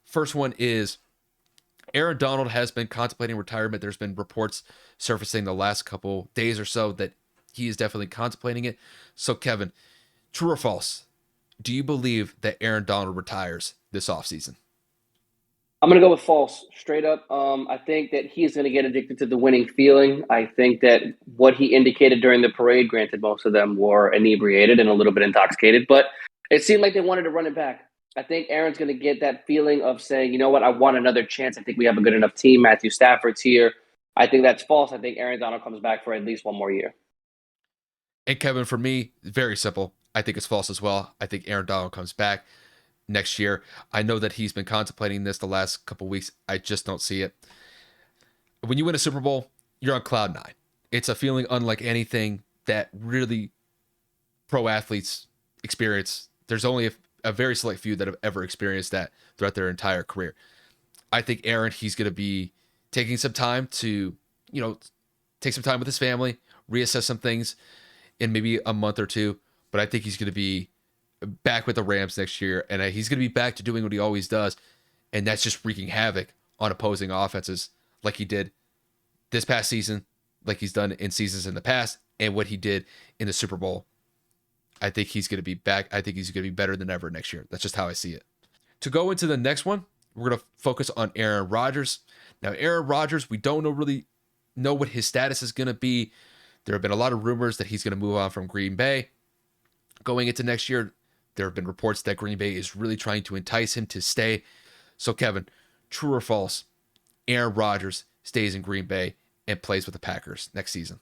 First one is Aaron Donald has been contemplating retirement. There's been reports surfacing the last couple days or so that he is definitely contemplating it. So, Kevin, true or false? Do you believe that Aaron Donald retires this offseason? I'm going to go with false, straight up. I think that he's going to get addicted to the winning feeling. I think that what he indicated during the parade, granted, most of them were inebriated and a little bit intoxicated, but it seemed like they wanted to run it back. I think Aaron's going to get that feeling of saying, you know what, I want another chance. I think we have a good enough team. Matthew Stafford's here. I think that's false. I think Aaron Donald comes back for at least one more year. And Kevin, for me, very simple. I think it's false as well. I think Aaron Donald comes back next year. I know that he's been contemplating this the last couple weeks. I just don't see it. When you win a Super Bowl, you're on cloud nine. It's a feeling unlike anything that really pro athletes experience. There's only a very select few that have ever experienced that throughout their entire career. I think Aaron, he's going to be taking some time to, take some time with his family, reassess some things in maybe a month or two. But I think he's going to be back with the Rams next year, and he's going to be back to doing what he always does, and that's just wreaking havoc on opposing offenses like he did this past season, like he's done in seasons in the past, and what he did in the Super Bowl. I think he's going to be back. I think he's going to be better than ever next year. That's just how I see it. To go into the next one, we're going to focus on Aaron Rodgers. Now, Aaron Rodgers, we don't really know what his status is going to be. There have been a lot of rumors that he's going to move on from Green Bay. Going into next year, there have been reports that Green Bay is really trying to entice him to stay. So, Kevin, true or false? Aaron Rodgers stays in Green Bay and plays with the Packers next season.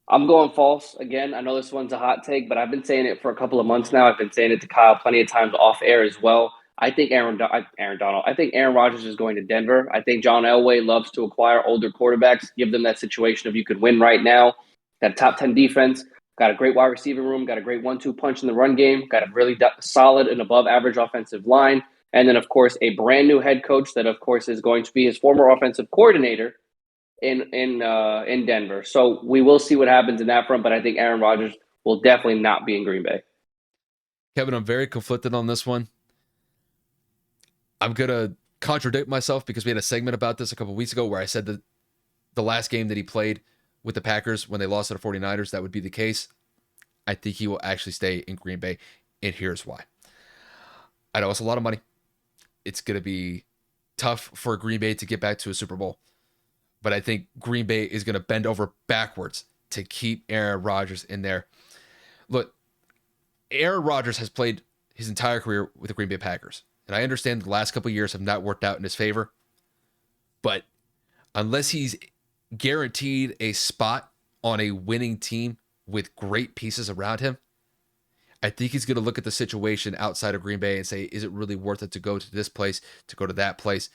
I'm going false again. I know this one's a hot take, but I've been saying it for a couple of months now. I've been saying it to Kyle plenty of times off air as well. I think Aaron Donald. I think Aaron Rodgers is going to Denver. I think John Elway loves to acquire older quarterbacks, give them that situation of you could win right now. That top 10 defense, got a great wide receiving room, got a great 1-2 punch in the run game, got a really solid and above average offensive line, and then of course a brand new head coach that of course is going to be his former offensive coordinator in Denver. So we will see what happens in that front, but I think Aaron Rodgers will definitely not be in Green Bay. Kevin, I'm very conflicted on this one. I'm going to contradict myself because we had a segment about this a couple weeks ago where I said that the last game that he played with the Packers when they lost to the 49ers, that would be the case. I think he will actually stay in Green Bay, and here's why. I know it's a lot of money. It's going to be tough for Green Bay to get back to a Super Bowl, but I think Green Bay is going to bend over backwards to keep Aaron Rodgers in there. Look, Aaron Rodgers has played his entire career with the Green Bay Packers, and I understand the last couple of years have not worked out in his favor, but unless he's guaranteed a spot on a winning team with great pieces around him, I think he's going to look at the situation outside of Green Bay and say, is it really worth it to go to this place, to go to that place?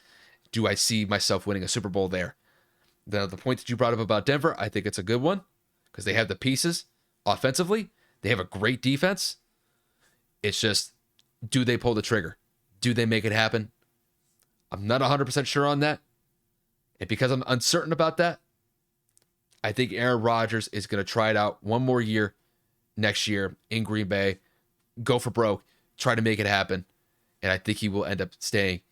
Do I see myself winning a Super Bowl there? The point that you brought up about Denver, I think it's a good one because they have the pieces offensively. They have a great defense. It's just, do they pull the trigger? Do they make it happen? I'm not 100% sure on that. And because I'm uncertain about that, I think Aaron Rodgers is going to try it out one more year next year in Green Bay, go for broke, try to make it happen. And I think he will end up staying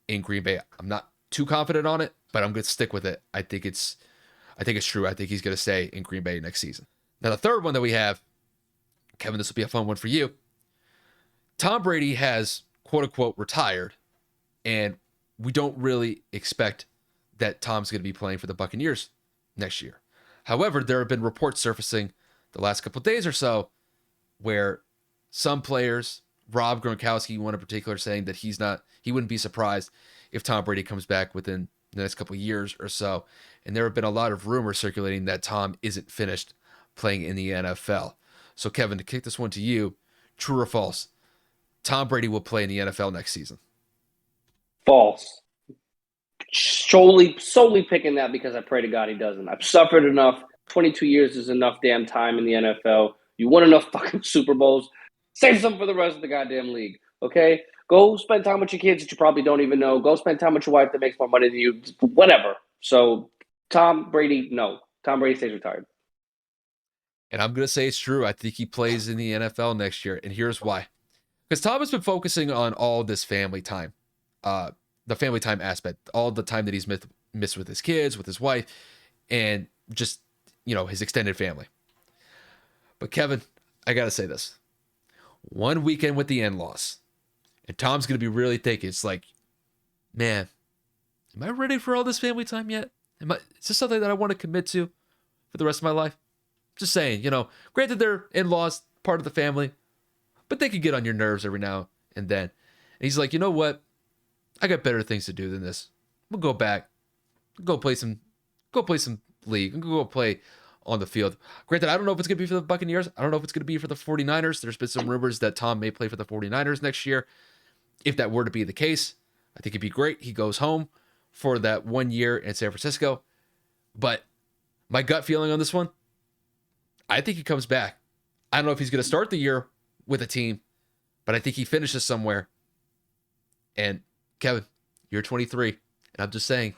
in Green Bay. I'm not too confident on it, but I'm going to stick with it. I think it's true. I think he's going to stay in Green Bay next season. Now, the third one that we have, Kevin, this will be a fun one for you. Tom Brady has, quote unquote, retired, and we don't really expect that Tom's going to be playing for the Buccaneers next year. However, there have been reports surfacing the last couple of days or so where some players, Rob Gronkowski, one in particular, saying that he wouldn't be surprised if Tom Brady comes back within the next couple of years or so. And there have been a lot of rumors circulating that Tom isn't finished playing in the NFL. So, Kevin, to kick this one to you, true or false? Tom Brady will play in the NFL next season. False. Solely picking that because I pray to God he doesn't. I've suffered enough. 22 years is enough damn time in the NFL. You won enough fucking Super Bowls. Save some for the rest of the goddamn league. Okay? Go spend time with your kids that you probably don't even know. Go spend time with your wife that makes more money than you. Whatever. So, Tom Brady, no. Tom Brady stays retired. And I'm going to say it's true. I think he plays in the NFL next year. And here's why. Because Tom has been focusing on all this family time. the family time aspect, all the time that he's missed with his kids, with his wife, and just, his extended family. But Kevin, I got to say this. One weekend with the in-laws, and Tom's going to be really thinking, it's like, man, am I ready for all this family time yet? Is this something that I want to commit to for the rest of my life? Just saying, granted they're in-laws, part of the family, but they can get on your nerves every now and then. And he's like, you know what? I got better things to do than this. We'll go back, go play some league, go play on the field. Granted, I don't know if it's going to be for the Buccaneers. I don't know if it's going to be for the 49ers. There's been some rumors that Tom may play for the 49ers next year. If that were to be the case, I think it'd be great. He goes home for that 1 year in San Francisco. But my gut feeling on this one, I think he comes back. I don't know if he's going to start the year with a team, but I think he finishes somewhere. And Kevin, you're 23, and I'm just saying,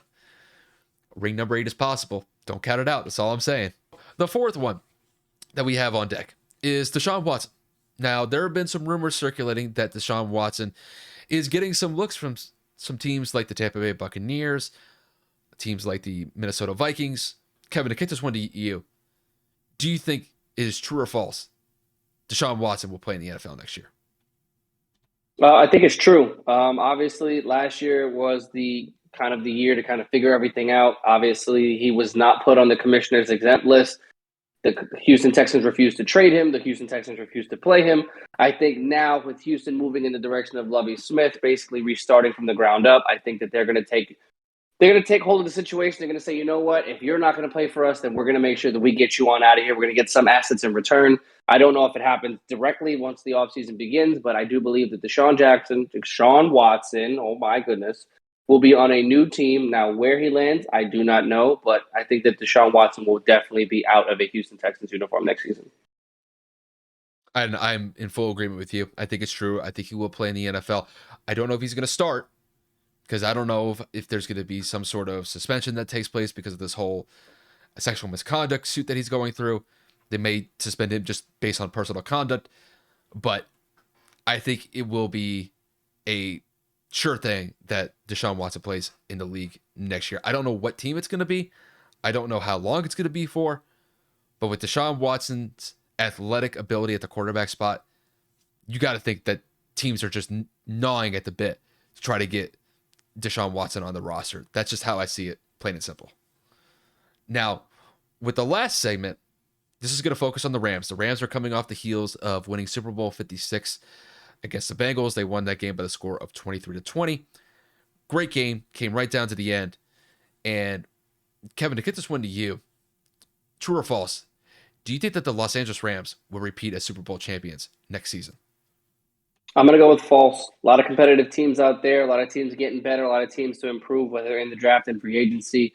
ring number 8 is possible. Don't count it out. That's all I'm saying. The fourth one that we have on deck is Deshaun Watson. Now, there have been some rumors circulating that Deshaun Watson is getting some looks from some teams like the Tampa Bay Buccaneers, teams like the Minnesota Vikings. Kevin, to kick this one to you, do you think it is true or false Deshaun Watson will play in the NFL next year? I think it's true. Obviously, last year was the year to kind of figure everything out. Obviously, he was not put on the commissioner's exempt list. The Houston Texans refused to trade him. The Houston Texans refused to play him. I think now with Houston moving in the direction of Lovie Smith, basically restarting from the ground up, I think that they're going to take hold of the situation. They're going to say, you know what, if you're not going to play for us, then we're going to make sure that we get you on out of here. We're going to get some assets in return. I don't know if it happens directly once the offseason begins, but I do believe that Deshaun Watson, oh my goodness, will be on a new team. Now, where he lands, I do not know, but I think that Deshaun Watson will definitely be out of a Houston Texans uniform next season. And I'm in full agreement with you. I think it's true. I think he will play in the NFL. I don't know if he's going to start, because I don't know if there's going to be some sort of suspension that takes place because of this whole sexual misconduct suit that he's going through. They may suspend him just based on personal conduct, but I think it will be a sure thing that Deshaun Watson plays in the league next year. I don't know what team it's going to be. I don't know how long it's going to be for, but with Deshaun Watson's athletic ability at the quarterback spot, you got to think that teams are just gnawing at the bit to try to get Deshaun Watson on the roster. That's just how I see it, plain and simple. Now, with the last segment, this is going to focus on the Rams. The Rams are coming off the heels of winning Super Bowl 56 against the Bengals. They won that game by the score of 23-20. Great game, came right down to the end. And Kevin, to get this one to you, true or false, do you think that the Los Angeles Rams will repeat as Super Bowl champions next season? I'm going to go with false. A lot of competitive teams out there, a lot of teams getting better, a lot of teams to improve, whether in the draft and free agency.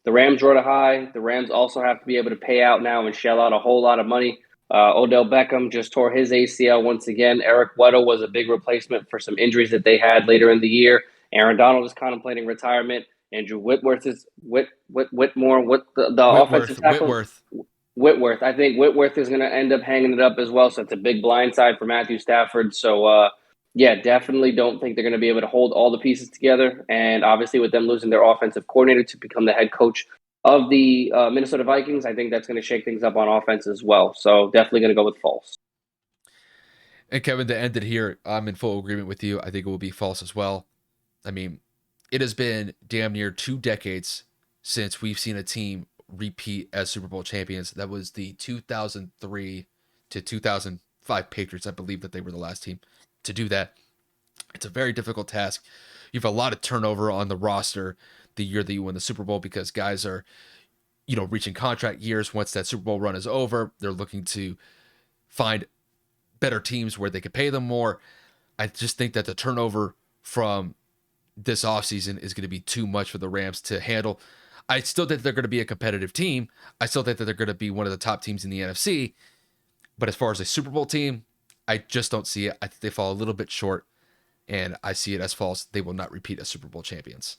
The Rams rode a high. The Rams also have to be able to pay out now and shell out a whole lot of money. Odell Beckham just tore his ACL once again. Eric Weddle was a big replacement for some injuries that they had later in the year. Aaron Donald is contemplating retirement. Andrew Whitworth is the offensive tackle. Whitworth. I think Whitworth is going to end up hanging it up as well. So it's a big blindside for Matthew Stafford. So, definitely don't think they're going to be able to hold all the pieces together. And obviously, with them losing their offensive coordinator to become the head coach of the Minnesota Vikings, I think that's going to shake things up on offense as well. So definitely going to go with false. And Kevin, to end it here, I'm in full agreement with you. I think it will be false as well. I mean, it has been damn near 2 decades since we've seen a team repeat as Super Bowl champions. That was the 2003 to 2005 Patriots. I believe that they were the last team to do that. It's a very difficult task. You have a lot of turnover on the roster the year that you win the Super Bowl because guys are, reaching contract years. Once that Super Bowl run is over, they're looking to find better teams where they could pay them more. I just think that the turnover from this offseason is going to be too much for the Rams to handle. I still think they're going to be a competitive team. I still think that they're going to be one of the top teams in the NFC. But as far as a Super Bowl team, I just don't see it. I think they fall a little bit short, and I see it as false. They will not repeat as Super Bowl champions.